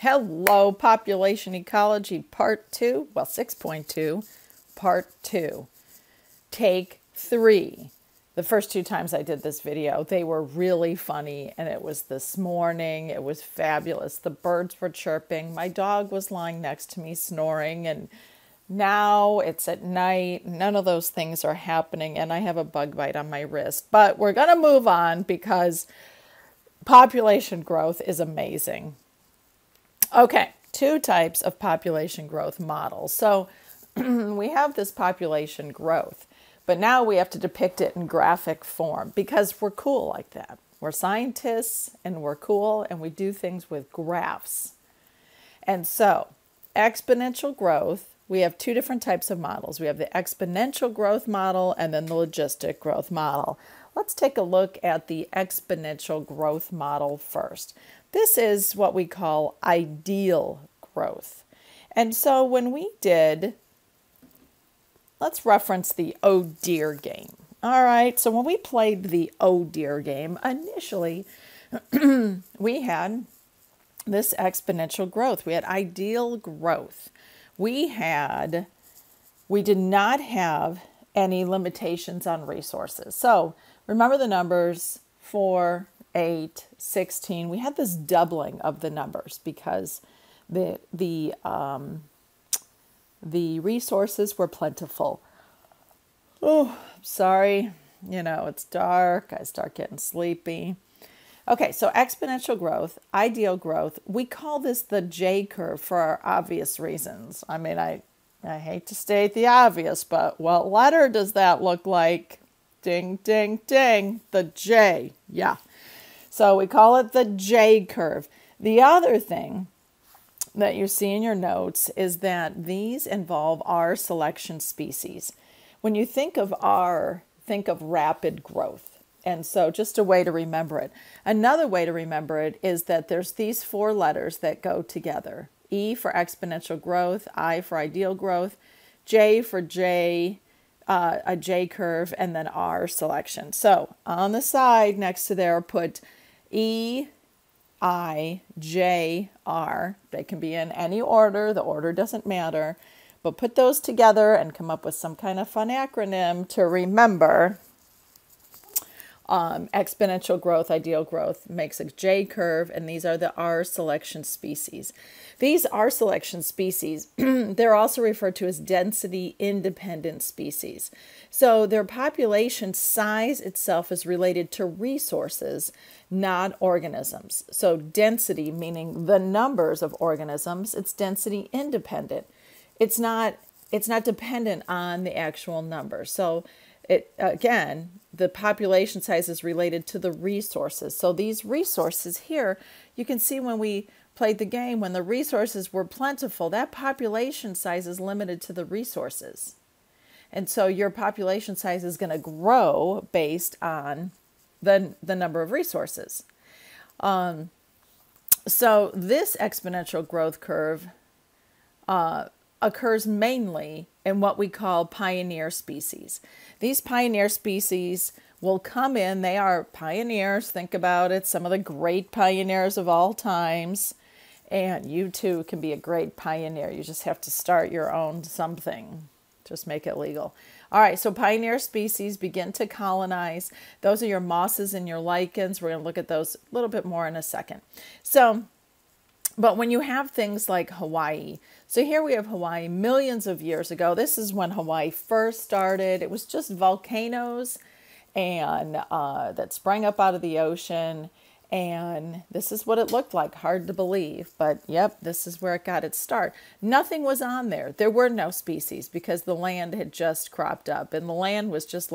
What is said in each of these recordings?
Hello, Population Ecology Part 2, well, 6.2, Part 2, Take 3. The first two times I did this video, they were really funny, and it was this morning. It was fabulous. The birds were chirping. My dog was lying next to me snoring, and now it's at night. None of those things are happening, and I have a bug bite on my wrist. But we're going to move on because population growth is amazing. Okay, two types of population growth models. So we have this population growth, but now we have to depict it in graphic form because we're cool like that. We're scientists and we're cool and we do things with graphs. And so exponential growth, we have two different types of models. We have the exponential growth model and then the logistic growth model. Let's take a look at the exponential growth model first. This is what we call ideal growth. And so when we did, let's reference the oh dear game. All right, so when we played the oh dear game, initially we had this exponential growth. We had ideal growth. We did not have any limitations on resources. So remember the numbers 4, 8, 16. We had this doubling of the numbers because the resources were plentiful. Oh, sorry. It's dark. I start getting sleepy. Okay, so exponential growth, ideal growth. We call this the J curve for obvious reasons. I mean, I hate to state the obvious, but what letter does that look like? Ding, ding, ding. The J. Yeah. So we call it the J curve. The other thing that you see in your notes is that these involve R selection species. When you think of R, think of rapid growth. And so just a way to remember it. Another way to remember it is that there's these four letters that go together. E for exponential growth, I for ideal growth, J for J, a J curve, and then R selection. So on the side next to there, put E, I, J, R. They can be in any order. The order doesn't matter. But put those together and come up with some kind of fun acronym to remember. Exponential growth, ideal growth makes a J curve, and these are the R selection species. These R selection species, they're also referred to as density independent species. So their population size itself is related to resources, not organisms. So density, meaning the numbers of organisms, it's density independent. It's not dependent on the actual number. So again, the population size is related to the resources. So these resources here, you can see when we played the game, when the resources were plentiful, that population size is limited to the resources. And so your population size is going to grow based on the number of resources. So this exponential growth curve occurs mainly in what we call pioneer species. These pioneer species will come in. They are pioneers. Think about it. Some of the great pioneers of all times. And you too can be a great pioneer. You just have to start your own something. Just make it legal. All right, so pioneer species begin to colonize. Those are your mosses and your lichens. We're going to look at those a little bit more in a second. But when you have things like Hawaii, so here we have Hawaii millions of years ago. This is when Hawaii first started. It was just volcanoes and that sprang up out of the ocean. And this is what it looked like. Hard to believe, but yep, this is where it got its start. Nothing was on there. There were no species because the land had just cropped up and the land was just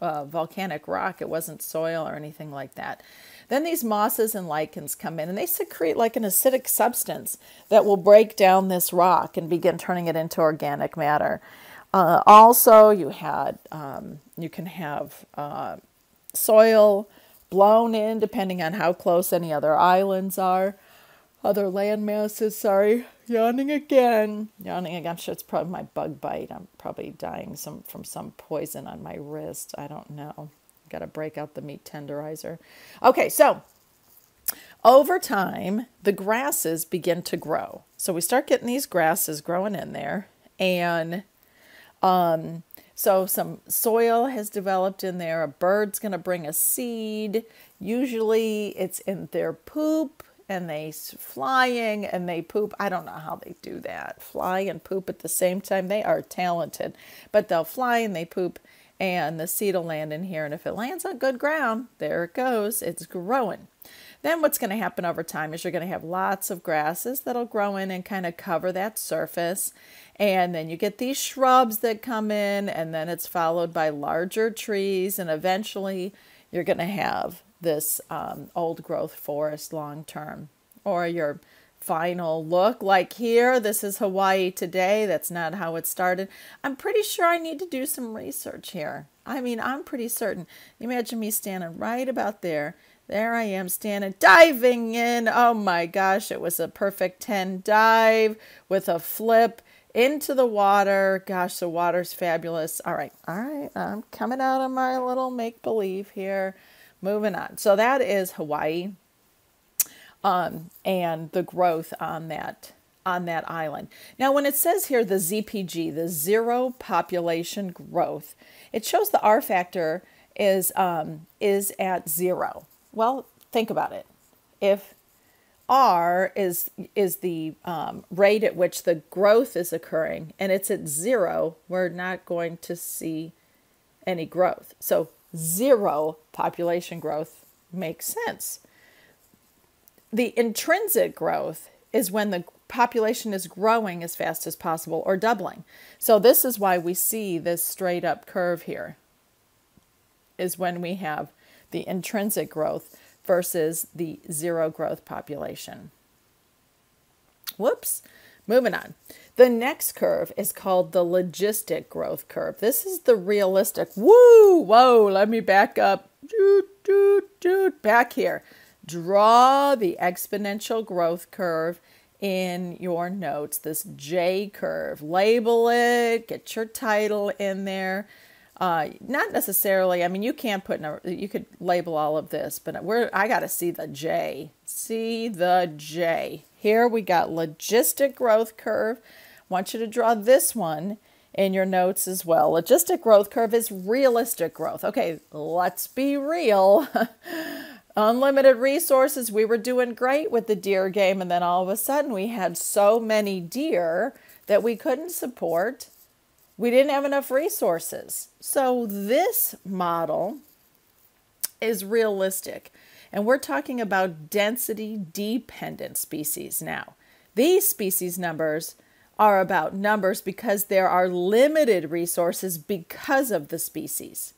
volcanic rock. It wasn't soil or anything like that. Then these mosses and lichens come in and they secrete like an acidic substance that will break down this rock and begin turning it into organic matter. Also, you can have soil blown in depending on how close any other islands are, other land masses. Sorry, yawning again. I'm sure it's probably my bug bite. I'm probably dying from some poison on my wrist. I don't know. Got to break out the meat tenderizer. Okay, so Over time, the grasses begin to grow. So we start getting these grasses growing in there, and so some soil has developed in there. A bird's going to bring a seed. Usually it's in their poop, and they flying and they poop. I don't know how they do that. Fly and poop at the same time. They are talented, but they'll fly and they poop, and the seed will land in here. And if it lands on good ground, there it goes. It's growing. Then what's going to happen over time is you're going to have lots of grasses that'll grow in and kind of cover that surface. And then you get these shrubs that come in, and then it's followed by larger trees. And eventually you're going to have this old growth forest long term, or your final look. Like here, this is Hawaii today. That's not how it started. I'm pretty sure I need to do some research here. I mean, I'm pretty certain. Imagine me standing right about there. There I am standing, diving in. Oh my gosh, it was a perfect 10 dive with a flip into the water. Gosh, the water's fabulous. All right, I'm coming out of my little make-believe here. Moving on. So that is Hawaii, and the growth on that island. Now, when it says here the ZPG, the zero population growth, it shows the R factor is at 0. Well, think about it. If R is the rate at which the growth is occurring, and it's at 0, we're not going to see any growth. So 0 population growth makes sense. The intrinsic growth is when the population is growing as fast as possible or doubling. So this is why we see this straight up curve here, is when we have the intrinsic growth versus the 0 growth population. Whoops. Moving on. The next curve is called the logistic growth curve. This is the realistic. Woo! Whoa, let me back up. Back here. Draw the exponential growth curve in your notes. This J curve. Label it. Get your title in there. Not necessarily, I mean, you can't put, you could label all of this, but I got to see the J. See the J. Here we got logistic growth curve. Want you to draw this one in your notes as well. Logistic growth curve is realistic growth. Okay, let's be real. Unlimited resources. We were doing great with the deer game, and then all of a sudden we had so many deer that we couldn't support. We didn't have enough resources. So this model is realistic. And we're talking about density dependent species now. These species numbers are about numbers because there are limited resources because of the species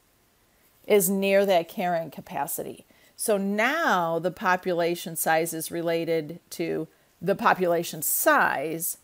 is near that carrying capacity. So now the population size is related to the population size,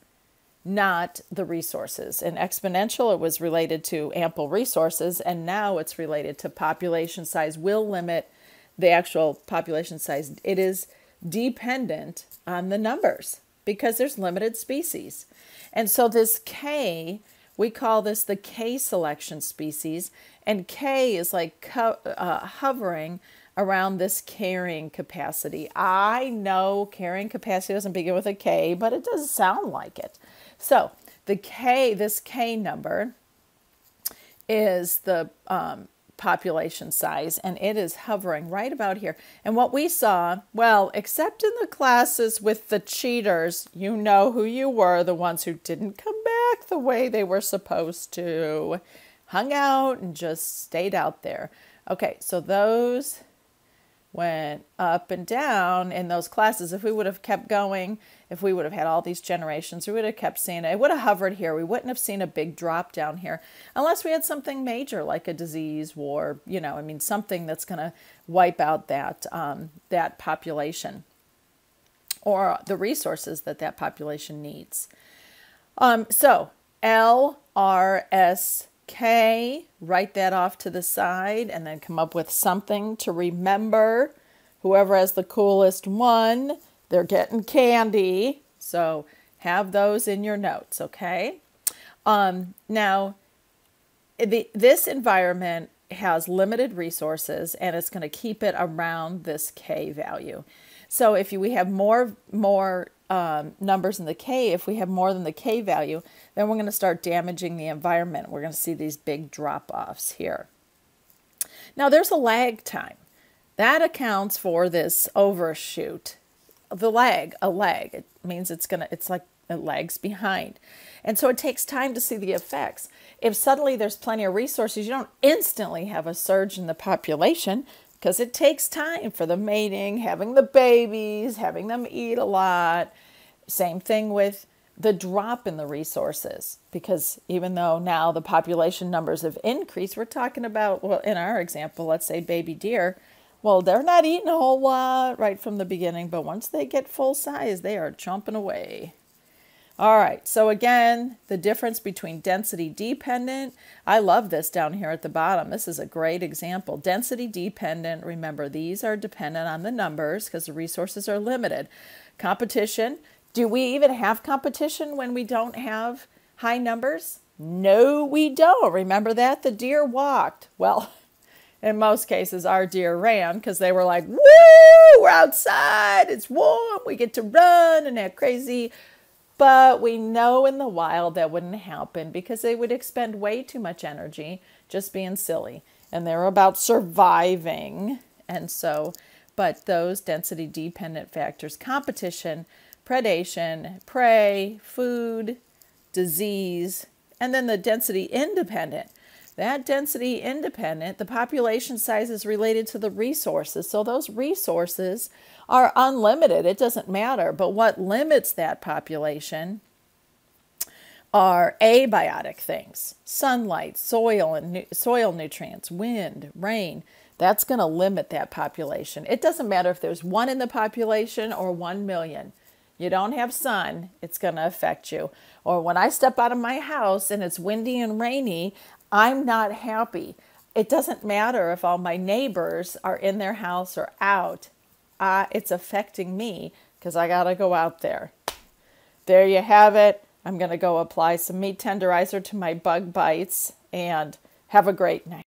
not the resources. In exponential, it was related to ample resources, and now it's related to population size will limit the actual population size. It is dependent on the numbers because there's limited species. And so this K, we call this the K selection species, and K is like hovering around this carrying capacity. I know carrying capacity doesn't begin with a K, but it does sound like it. So the K, this K number is the population size, and it is hovering right about here. And what we saw, well, except in the classes with the cheaters, you know who you were, the ones who didn't come back the way they were supposed to, hung out and just stayed out there. Okay, so those went up and down in those classes. If we would have kept going, if we would have had all these generations, we would have kept seeing it. It would have hovered here. We wouldn't have seen a big drop down here unless we had something major like a disease, war, you know, I mean, something that's going to wipe out that, that population or the resources that that population needs. So LRS K, write that off to the side and then come up with something to remember. Whoever has the coolest one, they're getting candy. So have those in your notes, okay? Now, this environment has limited resources and it's going to keep it around this K value. So if we have more numbers in the K, if we have more than the K value, then we're going to start damaging the environment. We're going to see these big drop-offs here. Now there's a lag time. That accounts for this overshoot. The lag, a lag, it means it's like it lags behind. And so it takes time to see the effects. If suddenly there's plenty of resources, you don't instantly have a surge in the population because it takes time for the mating, having the babies, having them eat a lot. Same thing with the drop in the resources, because even though now the population numbers have increased, we're talking about, well, in our example, let's say baby deer, well, they're not eating a whole lot right from the beginning, but once they get full size, they are chomping away. All right, so again, the difference between density dependent, I love this down here at the bottom. This is a great example. Density dependent, remember, these are dependent on the numbers because the resources are limited. Competition, do we even have competition when we don't have high numbers? No, we don't. Remember that? The deer walked. Well, in most cases, our deer ran because they were like, woo, we're outside, it's warm, we get to run and act crazy. But we know in the wild that wouldn't happen because they would expend way too much energy just being silly. And they're about surviving. And so, but those density dependent factors, competition, predation, prey, food, disease, and then the density independent. That density independent, the population size is related to the resources. So those resources are unlimited. It doesn't matter. But what limits that population are abiotic things. Sunlight, soil, and soil nutrients, wind, rain. That's going to limit that population. It doesn't matter if there's one in the population or 1 million. You don't have sun, it's going to affect you. Or when I step out of my house and it's windy and rainy, I'm not happy. It doesn't matter if all my neighbors are in their house or out. It's affecting me because I got to go out there. There you have it. I'm going to go apply some meat tenderizer to my bug bites and have a great night.